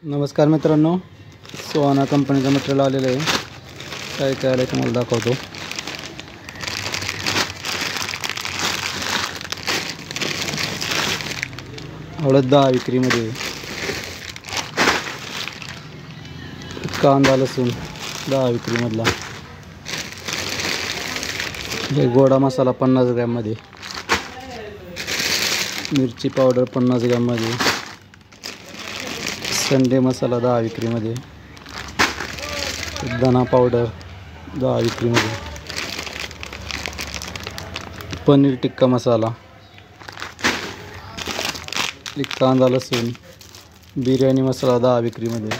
नमस्कार मित्रांनो, सोहाना कंपनीचं मटेरियल आलेलं आहे. काय काय आलं तुम्हाला दाखवतो. हळद 10 विक्रीमध्ये, कांदा लसूण 10 विक्रीमधला, हे गोडा मसाला 50 ग्रॅममध्ये, मिरची पावडर 50 ग्रॅममध्ये, संडे मसाला 10 विक्रीमध्ये, धना पावडर 10 विक्रीमध्ये, पनीर टिक्का मसाला, कांदा लसूण, बिर्याणी मसाला 10 विक्रीमध्ये,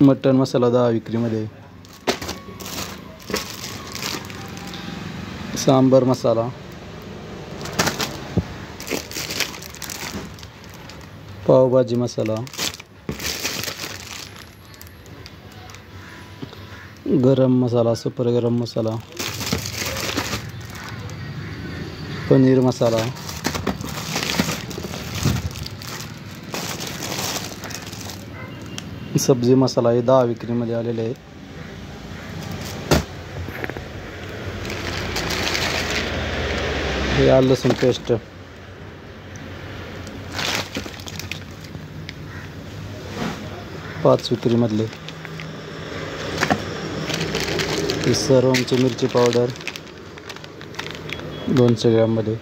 मटन मसाला 10 विक्रीमध्ये, सांबर मसाला, पावभाजी मसाला, गरम मसाला, सुपर गरम मसाला, पनीर मसाला, सब्जी मसाला, हे 10 विक्रीमध्ये आलेले आहेत. हे आलं लसूण पेस्ट, पाच विक्रीमधले, ही सर्वची मिरची पावडर 200 ग्रॅममध्ये,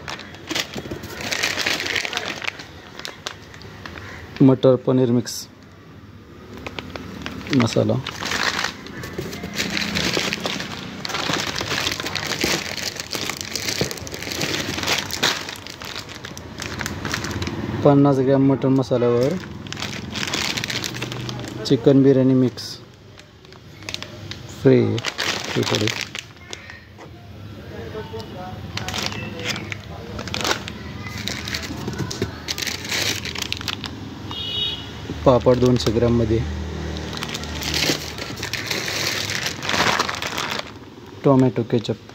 मटर पनीर मिक्स मसाला, पन्नास ग्रॅम मटन मसाल्यावर चिकन बिर्याणी मिक्स फ्री थोडी, पापड 200 ग्रॅममध्ये, टोमॅटो केचप,